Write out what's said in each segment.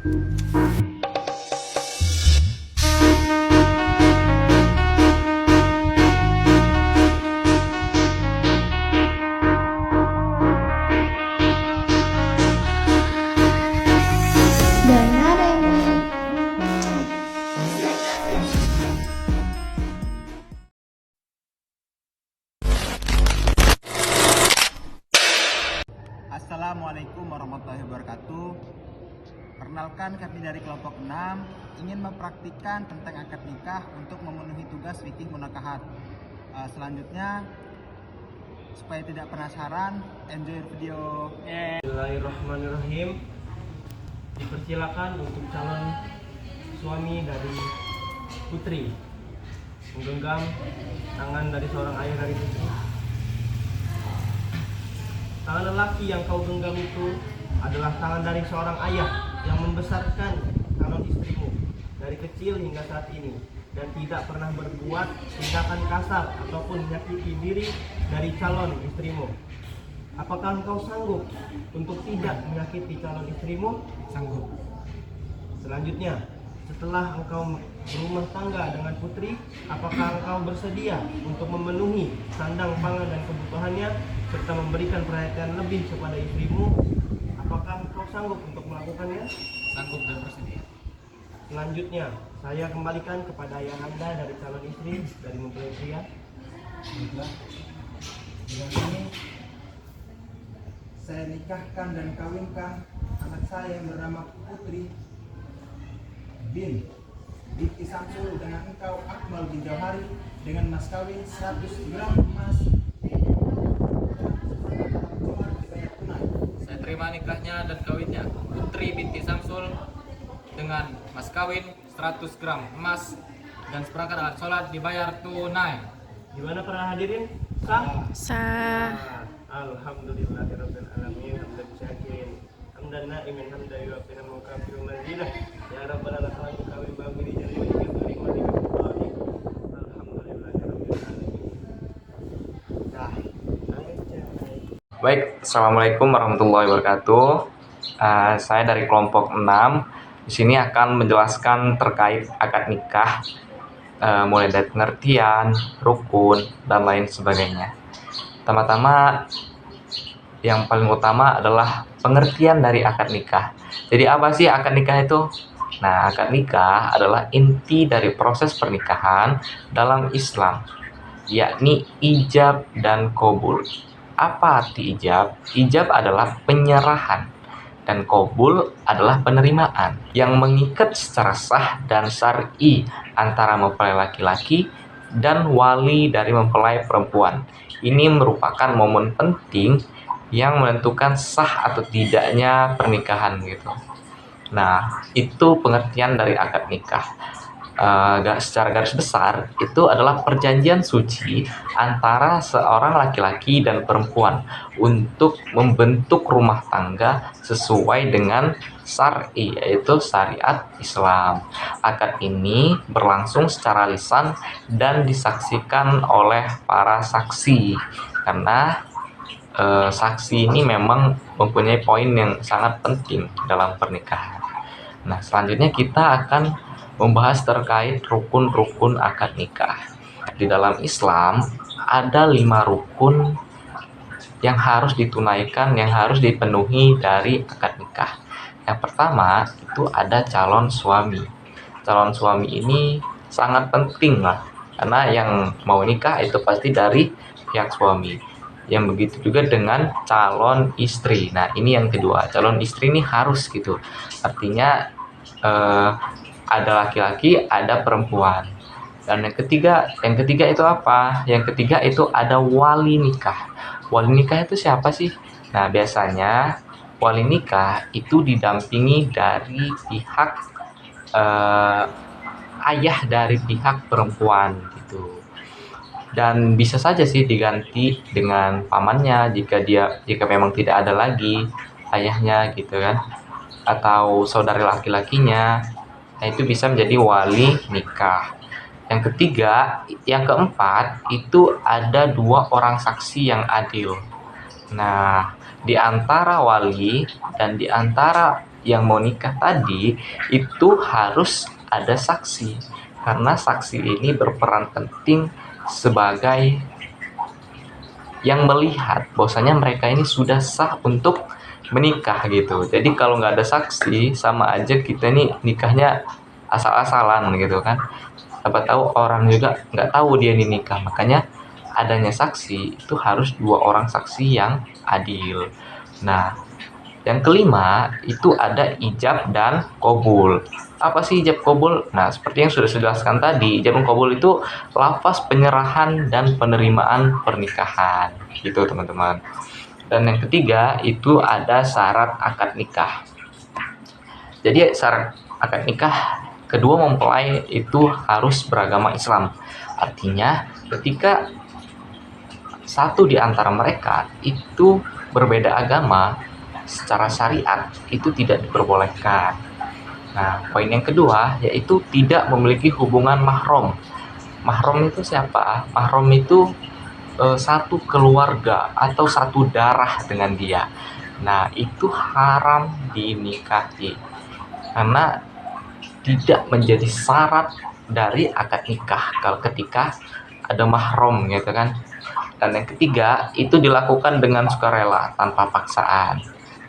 Assalamualaikum warahmatullahi wabarakatuh. Perkenalkan, kami dari kelompok 6 ingin mempraktikkan tentang akad nikah untuk memenuhi tugas fikih munakahat. Selanjutnya, supaya tidak penasaran, enjoy video. Bismillahirrahmanirrahim. Dipersilakan untuk calon suami dari putri menggenggam tangan dari seorang ayah dari putri. Tangan lelaki yang kau genggam itu adalah tangan dari seorang ayah yang membesarkan calon istrimu dari kecil hingga saat ini dan tidak pernah berbuat tindakan kasar ataupun menyakiti diri dari calon istrimu. Apakah engkau sanggup untuk tidak menyakiti calon istrimu? Sanggup. Selanjutnya, setelah engkau berumah tangga dengan putri, apakah engkau bersedia untuk memenuhi sandang pangan dan kebutuhannya serta memberikan perhatian lebih kepada istrimu? Apakah engkau sanggup untuk melakukannya? Sanggup dan bersedia. Selanjutnya, saya kembalikan kepada ayahanda dari calon istri dari mempelai pria. Baiklah. Dengan ini saya nikahkan dan kawinkan anak saya yang bernama Putri binti Samsul dengan engkau Akmal bin Jauhari dengan mas kawin 100 gram emas. Saya terima nikahnya dan kawinnya Putri binti Samsul dengan mas kawin 100 gram emas dan seperangkat alat sholat dibayar tunai. Gimana para hadirin? Sah? Sah. Alhamdulillahirabbil alamin, hamdan syakirin, hamdan na'imin, hamdan yuwaffina mukafiru mazidah. Ya rabbana lakal hamdu kama yanbaghi li jalali wajhika wa li ghadabika. Alhamdulillahirabbil alamin. Baik, Assalamualaikum warahmatullahi wabarakatuh. Saya dari kelompok 6 di sini akan menjelaskan terkait akad nikah, mulai dari pengertian, rukun, dan lain sebagainya. Pertama-tama, yang paling utama adalah pengertian dari akad nikah. Jadi apa sih akad nikah itu? Nah, akad nikah adalah inti dari proses pernikahan dalam Islam, yakni ijab dan qabul. Apa arti ijab? Ijab adalah penyerahan dan qabul adalah penerimaan yang mengikat secara sah dan syar'i antara mempelai laki-laki dan wali dari mempelai perempuan. Ini merupakan momen penting yang menentukan sah atau tidaknya pernikahan gitu. Nah, itu pengertian dari akad nikah. Secara garis besar itu adalah perjanjian suci antara seorang laki-laki dan perempuan untuk membentuk rumah tangga sesuai dengan syar'i, yaitu syariat Islam. Akad ini berlangsung secara lisan dan disaksikan oleh para saksi karena saksi ini memang mempunyai poin yang sangat penting dalam pernikahan. Nah, selanjutnya kita akan membahas terkait rukun-rukun akad nikah. Di dalam Islam ada 5 rukun yang harus ditunaikan, yang harus dipenuhi dari akad nikah. Yang pertama itu ada calon suami. Calon suami ini sangat penting lah, karena yang mau nikah itu pasti dari pihak suami. Yang begitu juga dengan calon istri. Nah, ini yang kedua, calon istri ini harus gitu. Artinya ada laki-laki, ada perempuan. Dan yang ketiga itu apa? Yang ketiga itu ada wali nikah. Wali nikah itu siapa sih? Nah, biasanya wali nikah itu didampingi dari pihak ayah dari pihak perempuan gitu. Dan bisa saja sih diganti dengan pamannya jika memang tidak ada lagi ayahnya gitu kan, atau saudari laki-lakinya. Nah, itu bisa menjadi wali nikah. Yang keempat itu ada 2 orang saksi yang adil. Nah, di antara wali dan di antara yang mau nikah tadi itu harus ada saksi, karena saksi ini berperan penting sebagai yang melihat bahwasanya mereka ini sudah sah untuk menikah gitu. Jadi kalau nggak ada saksi, sama aja kita nih nikahnya asal-asalan gitu kan. Siapa tahu orang juga nggak tahu dia ini nikah. Makanya adanya saksi itu harus 2 orang saksi yang adil. Nah, yang kelima itu ada ijab dan qabul. Apa sih ijab qabul? Nah, seperti yang sudah saya jelaskan tadi, ijab dan qabul itu lafaz penyerahan dan penerimaan pernikahan. Gitu, teman-teman. Dan yang ketiga itu ada syarat akad nikah. Jadi syarat akad nikah kedua mempelai itu harus beragama Islam. Artinya ketika satu di antara mereka itu berbeda agama, secara syariat itu tidak diperbolehkan. Nah, poin yang kedua yaitu tidak memiliki hubungan mahram. Mahram itu siapa? Mahram itu satu keluarga atau satu darah dengan dia. Nah, itu haram dinikahi karena tidak menjadi syarat dari akad nikah kalau ketika ada mahram gitu kan. Dan yang ketiga itu dilakukan dengan sukarela tanpa paksaan.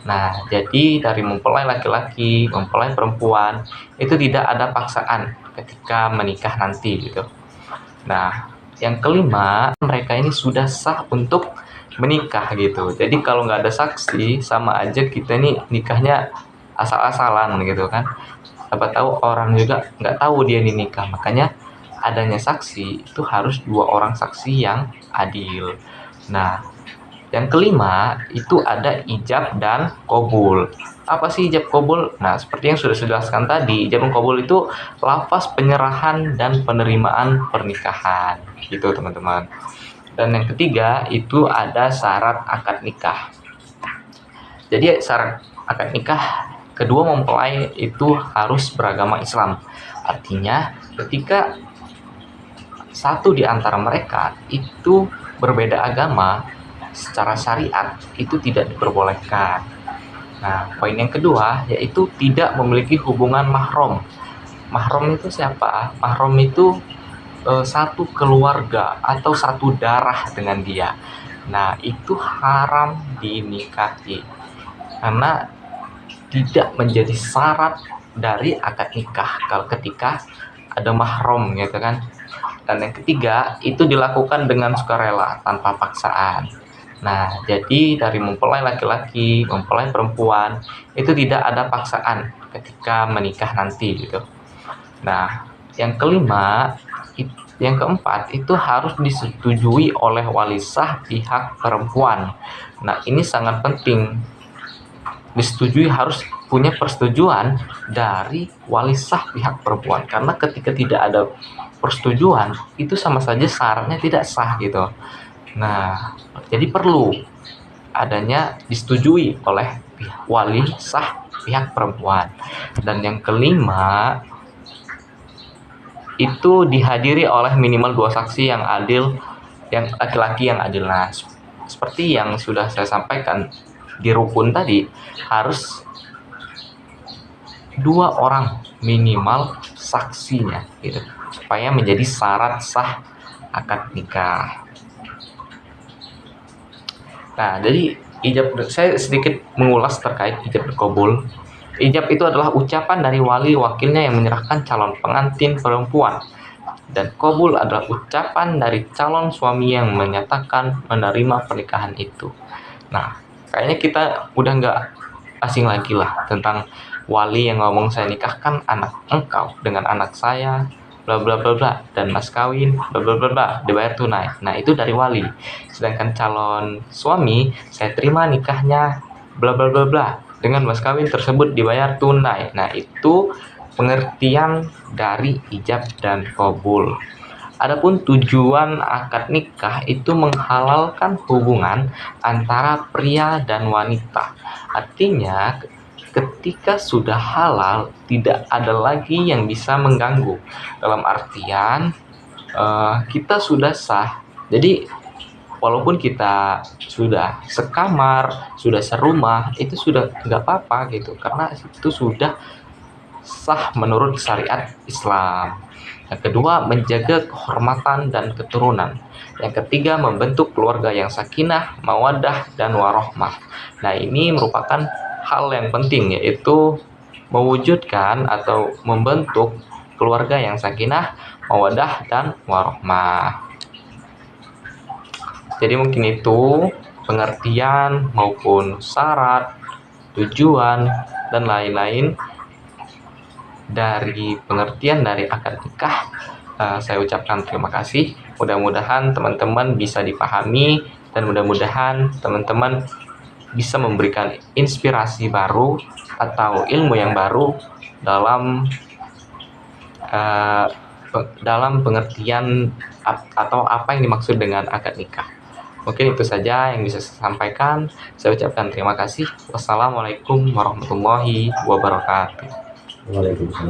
Nah, jadi dari mempelai laki-laki, mempelai perempuan itu tidak ada paksaan ketika menikah nanti gitu. Nah, yang kelima mereka ini sudah sah untuk menikah gitu. Jadi kalau nggak ada saksi, sama aja kita nih nikahnya asal-asalan gitu kan. Siapa tahu orang juga nggak tahu dia ini nikah. Makanya adanya saksi itu harus 2 orang saksi yang adil. Nah, yang kelima itu ada ijab dan qabul. Apa sih ijab qabul? Nah, seperti yang sudah saya jelaskan tadi, ijab dan qabul itu lafaz penyerahan dan penerimaan pernikahan. Gitu, teman-teman. Dan yang ketiga itu ada syarat akad nikah. Jadi syarat akad nikah kedua mempelai itu harus beragama Islam. Artinya ketika satu di antara mereka itu berbeda agama, secara syariat itu tidak diperbolehkan. Nah, poin yang kedua yaitu tidak memiliki hubungan mahram. Mahram itu siapa? Mahram itu satu keluarga atau satu darah dengan dia. Nah, itu haram dinikahi karena tidak menjadi syarat dari akad nikah kalau ketika ada mahram gitu kan. Dan yang ketiga itu dilakukan dengan sukarela tanpa paksaan. Nah, jadi dari mempelai laki-laki, mempelai perempuan itu tidak ada paksaan ketika menikah nanti gitu. Nah, yang kelima, yang keempat itu harus disetujui oleh wali sah pihak perempuan. Nah, ini sangat penting. Disetujui harus punya persetujuan dari wali sah pihak perempuan, karena ketika tidak ada persetujuan itu sama saja syaratnya tidak sah gitu. Nah, jadi perlu adanya disetujui oleh wali sah pihak perempuan. Dan yang kelima itu dihadiri oleh minimal 2 saksi yang adil, yang laki-laki yang adil. Nah, seperti yang sudah saya sampaikan di rukun tadi, harus 2 orang minimal saksinya gitu, supaya menjadi syarat sah akad nikah. Nah, jadi ijab, saya sedikit mengulas terkait ijab dan qabul. Ijab itu adalah ucapan dari wali wakilnya yang menyerahkan calon pengantin perempuan, dan qabul adalah ucapan dari calon suami yang menyatakan menerima pernikahan itu. Nah, kayaknya kita udah nggak asing lagi lah tentang wali yang ngomong saya nikahkan anak engkau dengan anak saya, bla bla bla bla, dan mas kawin bla bla bla bla dibayar tunai. Nah, itu dari wali. Sedangkan calon suami, saya terima nikahnya bla bla bla bla dengan mas kawin tersebut dibayar tunai. Nah, itu pengertian dari ijab dan qabul. Adapun tujuan akad nikah itu menghalalkan hubungan antara pria dan wanita. Artinya ketika sudah halal tidak ada lagi yang bisa mengganggu. Dalam artian kita sudah sah. Jadi walaupun kita sudah sekamar, sudah serumah, itu sudah nggak apa-apa gitu, karena itu sudah sah menurut syariat Islam. Yang kedua, menjaga kehormatan dan keturunan. Yang ketiga, membentuk keluarga yang sakinah, mawaddah, dan warohmah. Nah, ini merupakan hal yang penting, yaitu mewujudkan atau membentuk keluarga yang sakinah, mawaddah, dan warohmah. Jadi mungkin itu pengertian maupun syarat, tujuan, dan lain-lain dari pengertian dari akad nikah. Saya ucapkan terima kasih. Mudah-mudahan teman-teman bisa dipahami dan mudah-mudahan teman-teman bisa memberikan inspirasi baru atau ilmu yang baru dalam pengertian atau apa yang dimaksud dengan akad nikah. Mungkin itu saja yang bisa saya sampaikan. Saya ucapkan terima kasih. Wassalamualaikum warahmatullahi wabarakatuh. Waalaikumsalam.